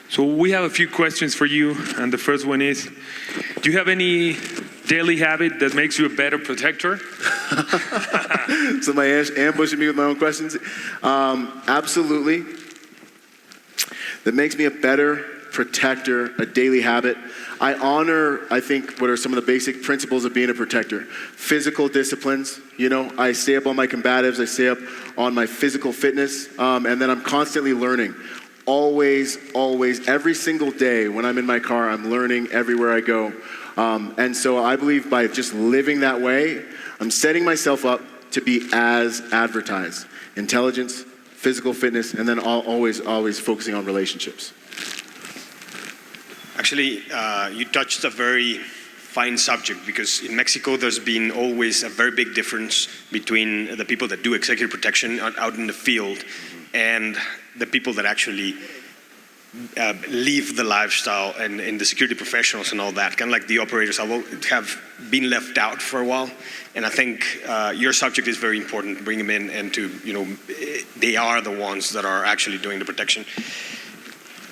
So we have a few questions for you, and the first one is, do you have any daily habit that makes you a better protector? Somebody ambushing me with my own questions? Absolutely. That makes me a better protector, a daily habit. I honor, I think, what are some of the basic principles of being a protector. Physical disciplines. You know, I stay up on my combatives. I stay up on my physical fitness. And then I'm constantly learning. Always, every single day when I'm in my car, I'm learning everywhere I go. And so I believe by just living that way, I'm setting myself up to be as advertised. Intelligence, physical fitness, and then always focusing on relationships. Actually, you touched a very fine subject, because in Mexico there's been always a very big difference between the people that do executive protection out in the field and the people that actually live the lifestyle and in the security professionals and all that. Kind of like the operators have been left out for a while, and I think your subject is very important. Bring them in, and they are the ones that are actually doing the protection.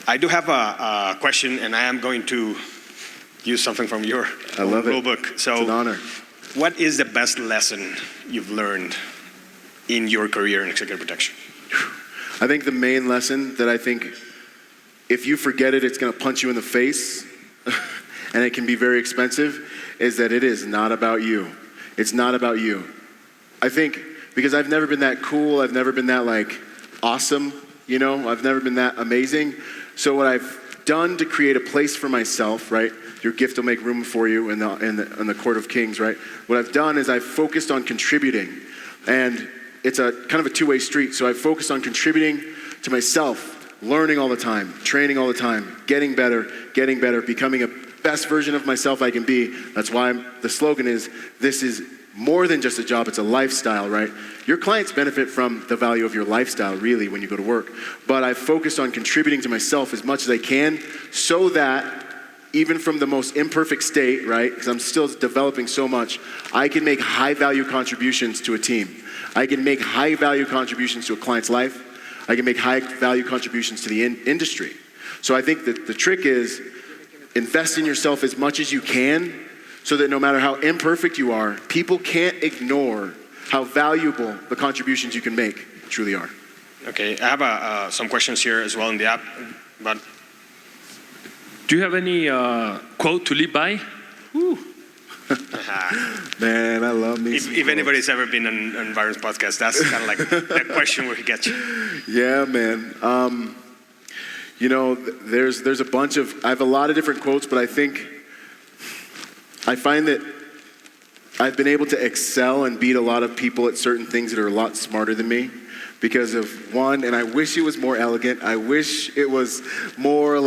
I do have a question, and I am going to use something from your rule book. So, it's an honor. What is the best lesson you've learned in your career in executive protection? I think the main lesson that I think, if you forget it, it's going to punch you in the face, and it can be very expensive, is that it is not about you. It's not about you. I think, because I've never been that cool, I've never been that awesome, I've never been that amazing. So what I've done to create a place for myself, right? Your gift will make room for you in the court of kings, right? What I've done is I've focused on contributing, and it's a kind of a two-way street. So I've focused on contributing to myself, learning all the time, training all the time, getting better, becoming a best version of myself I can be. That's why the slogan is, this is more than just a job, it's a lifestyle, right? Your clients benefit from the value of your lifestyle, really, when you go to work. But I've focused on contributing to myself as much as I can, so that even from the most imperfect state, right, because I'm still developing so much, I can make high-value contributions to a team. I can make high-value contributions to a client's life. I can make high-value contributions to the industry. So I think that the trick is, invest in yourself as much as you can, so that no matter how imperfect you are, people can't ignore how valuable the contributions you can make truly are. Okay, I have some questions here as well in the app. But do you have any quote to live by? Woo. Man, I love me. If anybody's ever been on Byron's podcast, that's kind of like that question where he gets you. Yeah, man. There's a bunch of, I have a lot of different quotes, but I find that I've been able to excel and beat a lot of people at certain things that are a lot smarter than me because of one, and I wish it was more elegant. I wish it was more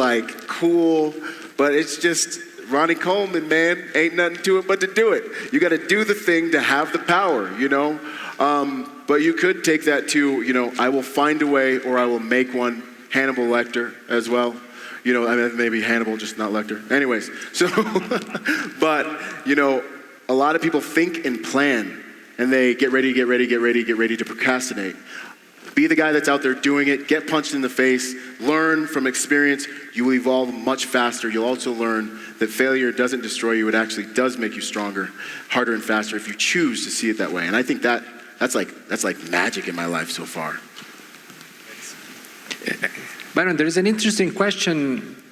cool, but it's just Ronnie Coleman, man. Ain't nothing to it but to do it. You got to do the thing to have the power, But you could take that to, I will find a way, or I will make one. Hannibal Lecter as well. Maybe Hannibal, just not Lecter. Anyways, so, but, a lot of people think and plan, and they get ready to procrastinate. Be the guy that's out there doing it, get punched in the face, learn from experience. You will evolve much faster. You'll also learn that failure doesn't destroy you. It actually does make you stronger, harder and faster if you choose to see it that way. And I think that's like magic in my life so far. Byron, there is an interesting question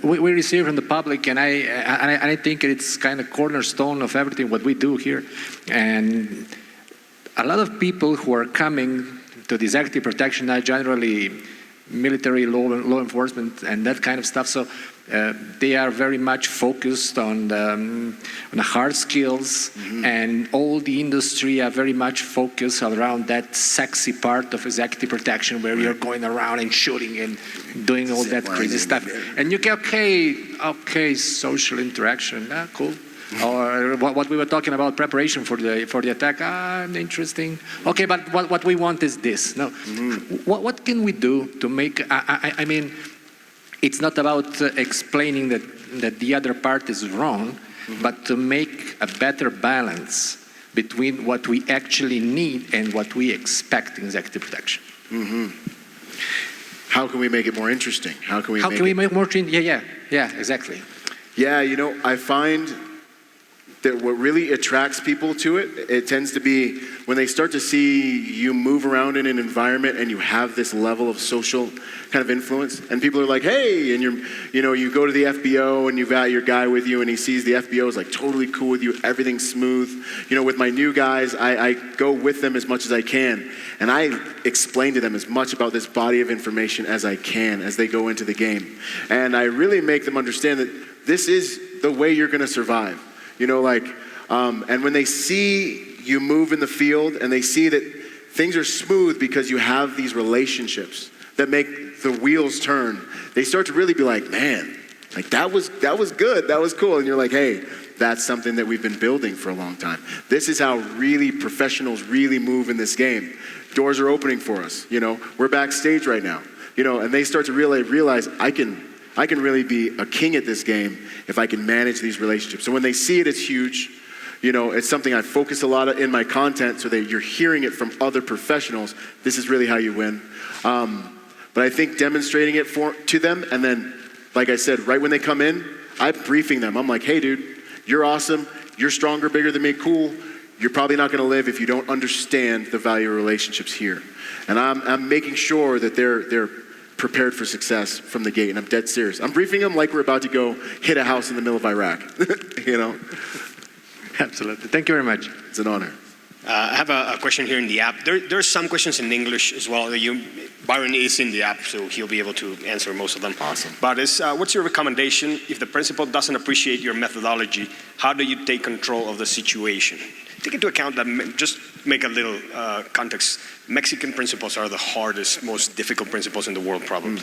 we received from the public, and I think it's kind of cornerstone of everything what we do here. And a lot of people who are coming to this executive protection are generally military, law enforcement, and that kind of stuff. So they are very much focused on the hard skills, and all the industry are very much focused around that sexy part of executive protection where you're going around and shooting and doing all that crazy stuff. And you get, okay, social interaction, cool. Or what we were talking about, preparation for the attack, interesting. Okay, but what we want is this. No, what can we do to make, I mean, it's not about explaining that the other part is wrong, but to make a better balance between what we actually need and what we expect in executive protection. How can we make it more interesting? How can we make it more interesting? Yeah, exactly. Yeah, I find that what really attracts people to it tends to be when they start to see you move around in an environment and you have this level of social kind of influence, and people are like, hey, and you go to the FBO and you've got your guy with you and he sees the FBO is totally cool with you, everything's smooth. With my new guys, I go with them as much as I can, and I explain to them as much about this body of information as I can as they go into the game. And I really make them understand that this is the way you're gonna survive. And when they see you move in the field and they see that things are smooth because you have these relationships that make the wheels turn. They start to really be like, man, like that was good, that was cool. And you're like, hey, that's something that we've been building for a long time. This is how really professionals really move in this game. Doors are opening for us, you know. We're backstage right now, you know, and they start to realize I can really be a king at this game if I can manage these relationships. So when they see it, it's huge. You know, it's something I focus a lot in my content so that you're hearing it from other professionals. This is really how you win. But I think demonstrating it to them, and then, like I said, right when they come in, I'm briefing them. I'm like, hey, dude, you're awesome. You're stronger, bigger than me. Cool. You're probably not going to live if you don't understand the value of relationships here. And I'm making sure that they're prepared for success from the gate. And I'm dead serious. I'm briefing them like we're about to go hit a house in the middle of Iraq. You know? Absolutely. Thank you very much. It's an honor. I have a question here in the app. There's some questions in English as well. Byron is in the app, so he'll be able to answer most of them. Awesome. But what's your recommendation if the principal doesn't appreciate your methodology? How do you take control of the situation? Take into account that, just make a little context, Mexican principals are the hardest, most difficult principals in the world probably,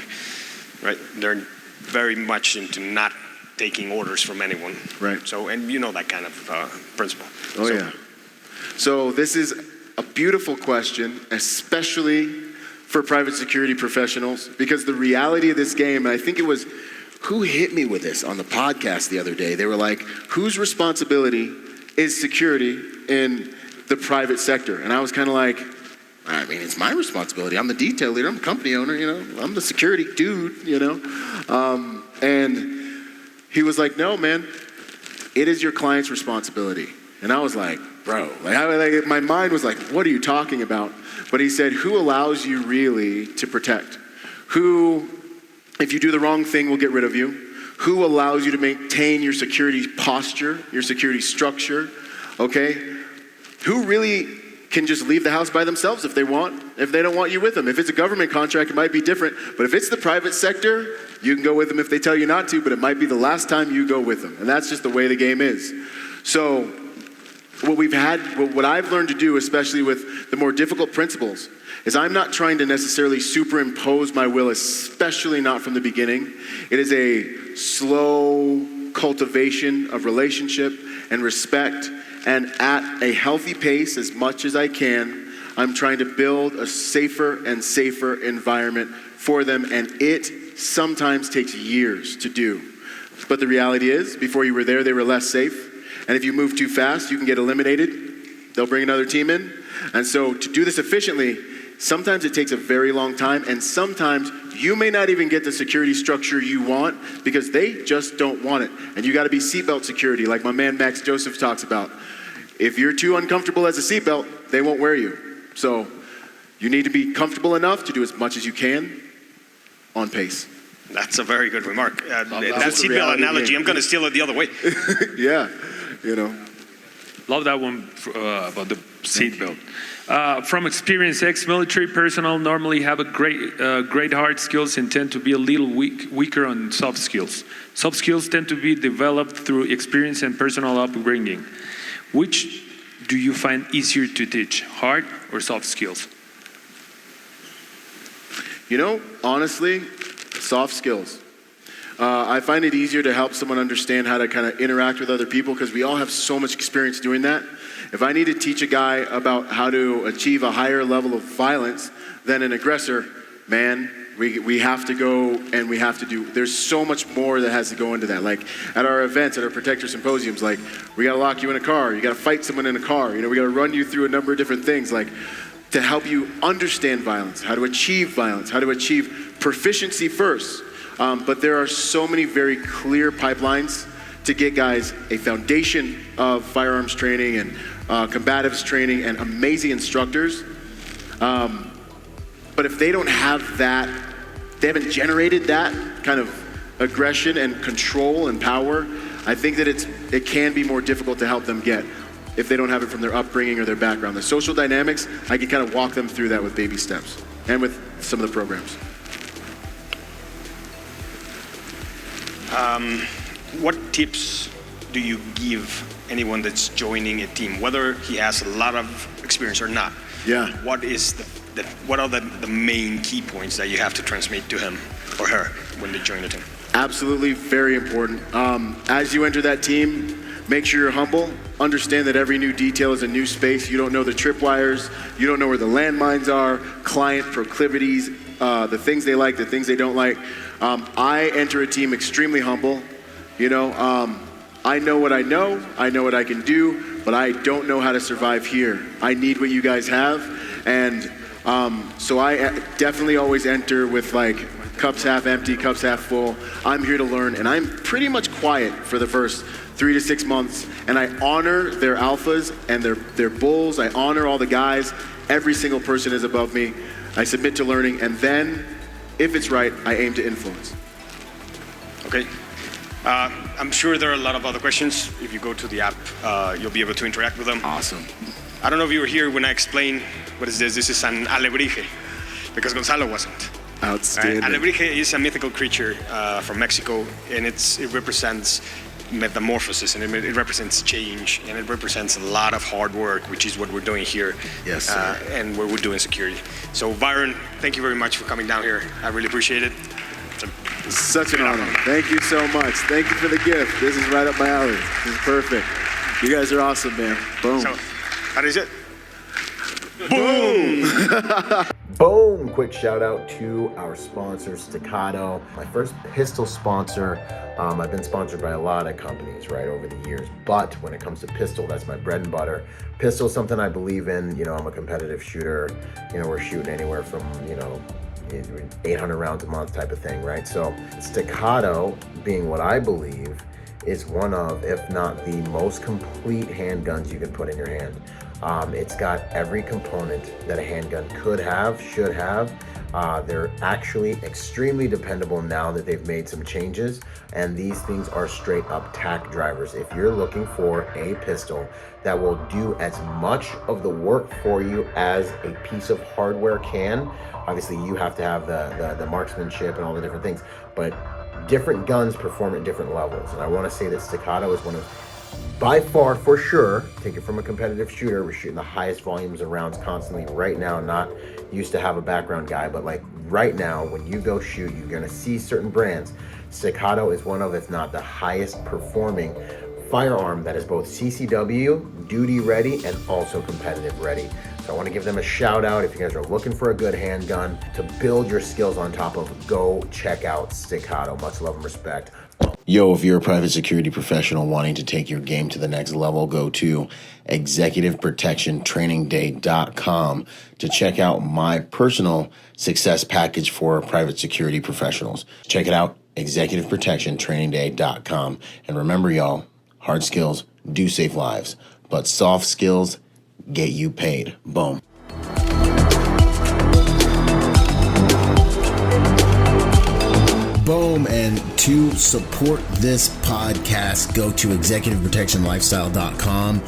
right? They're very much into not taking orders from anyone. Right. So, and you know that kind of principle. Oh, yeah. So this is a beautiful question, especially for private security professionals, because the reality of this game, and I think it was, who hit me with this on the podcast the other day? They were like, whose responsibility is security in the private sector? And I was kind of like, I mean, it's my responsibility. I'm the detail leader. I'm the company owner, you know. I'm the security dude, you know. And he was like, no, man, it is your client's responsibility. And I was like, bro, like my mind was like, what are you talking about? But he said, who allows you really to protect? Who, if you do the wrong thing, will get rid of you? Who allows you to maintain your security posture, your security structure, okay? Who really can just leave the house by themselves if they want, if they don't want you with them? If it's a government contract, it might be different. But if it's the private sector, you can go with them if they tell you not to, but it might be the last time you go with them. And that's just the way the game is. So what I've learned to do, especially with the more difficult principles, is I'm not trying to necessarily superimpose my will, especially not from the beginning. It is a slow cultivation of relationship and respect, and at a healthy pace, as much as I can, I'm trying to build a safer and safer environment for them, and it sometimes takes years to do. But the reality is, before you were there, they were less safe. And if you move too fast, you can get eliminated. They'll bring another team in. And so to do this efficiently, sometimes it takes a very long time, and sometimes you may not even get the security structure you want because they just don't want it. And you gotta be seatbelt security, like my man Max Joseph talks about. If you're too uncomfortable as a seatbelt, they won't wear you. So you need to be comfortable enough to do as much as you can on pace. That's a very good remark. That seatbelt analogy, I'm going to steal it the other way. Yeah, you know. Love that one about the seatbelt. From experience, ex-military personnel normally have a great hard skills and tend to be a little weaker on soft skills. Soft skills tend to be developed through experience and personal upbringing. Which do you find easier to teach, hard or soft skills? You know, honestly, soft skills. I find it easier to help someone understand how to kind of interact with other people because we all have so much experience doing that. If I need to teach a guy about how to achieve a higher level of violence than an aggressor, man, we have to go and we have to do, there's so much more that has to go into that. Like at our events, at our Protector Symposiums, like we gotta lock you in a car, you gotta fight someone in a car, you know, we gotta run you through a number of different things, like to help you understand violence, how to achieve violence, how to achieve proficiency first. But there are so many very clear pipelines to get guys a foundation of firearms training and combatives training and amazing instructors. But if they don't have that, they haven't generated that kind of aggression and control and power, I think that it can be more difficult to help them get if they don't have it from their upbringing or their background. The social dynamics, I can kind of walk them through that with baby steps and with some of the programs. What tips do you give anyone that's joining a team, whether he has a lot of experience or not. Yeah. What are the main key points that you have to transmit to him or her when they join the team? Absolutely, very important. As you enter that team, make sure you're humble. Understand that every new detail is a new space. You don't know the tripwires. You don't know where the landmines are, client proclivities, the things they like, the things they don't like. I enter a team extremely humble. I know what I know what I can do, but I don't know how to survive here. I need what you guys have. And so I definitely always enter with like cups half empty, cups half full. I'm here to learn, and I'm pretty much quiet for the first 3 to 6 months, and I honor their alphas and their bulls. I honor all the guys. Every single person is above me. I submit to learning, and then, if it's right, I aim to influence. Okay. I'm sure there are a lot of other questions. If you go to the app, you'll be able to interact with them. Awesome. I don't know if you were here when I explained what is this. This is an alebrije, because Gonzalo wasn't. Outstanding. Alebrije is a mythical creature from Mexico, and it represents metamorphosis, and it represents change, and it represents a lot of hard work, which is what we're doing here. Yes, sir. And what we're doing security. So Byron, thank you very much for coming down here. I really appreciate it. Such an honor. Thank you so much. Thank you for the gift. This is right up my alley. This is perfect. You guys are awesome, man. Boom. So, how is it? Boom. Boom! Quick shout out to our sponsor, Staccato. My first pistol sponsor. I've been sponsored by a lot of companies, right, over the years. But when it comes to pistol, that's my bread and butter. Pistol is something I believe in. I'm a competitive shooter. We're shooting anywhere from, 800 rounds a month type of thing, right? So Staccato, being what I believe, is one of, if not the most complete handguns you can put in your hand. It's got every component that a handgun could have, should have. They're actually extremely dependable now that they've made some changes, and these things are straight up tack drivers. If you're looking for a pistol that will do as much of the work for you as a piece of hardware can, obviously you have to have the marksmanship and all the different things, but different guns perform at different levels. And I want to say that Staccato is one of, by far, for sure, take it from a competitive shooter, we're shooting the highest volumes of rounds constantly right now. Not used to have a background guy, but like right now, when you go shoot, you're gonna see certain brands. Staccato is one of, if not the highest performing firearm that is both CCW, duty ready, and also competitive ready. So I want to give them a shout out. If you guys are looking for a good handgun to build your skills on top of, go check out Staccato. Much love and respect. Yo, if you're a private security professional wanting to take your game to the next level, go to executiveprotectiontrainingday.com to check out my personal success package for private security professionals. Check it out, executiveprotectiontrainingday.com. And remember, y'all, hard skills do save lives, but soft skills get you paid. Boom. Boom. And to support this podcast, go to executiveprotectionlifestyle.com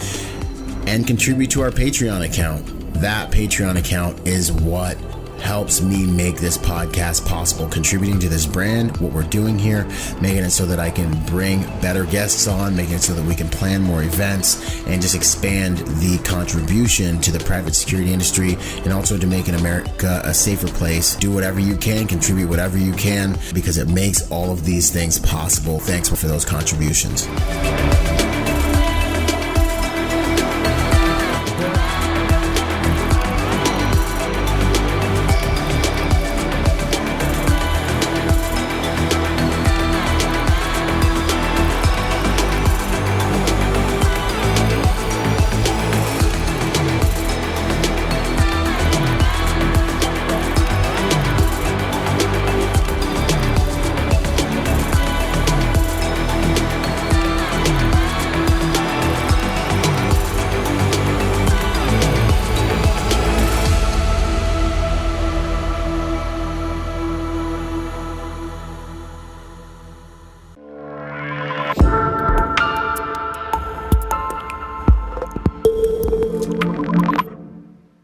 and contribute to our Patreon account. That Patreon account is what helps me make this podcast possible, contributing to this brand, what we're doing here, making it so that I can bring better guests on, making it so that we can plan more events and just expand the contribution to the private security industry, and also to making America a safer place. Do whatever you can, contribute whatever you can, because it makes all of these things possible. Thanks for those contributions.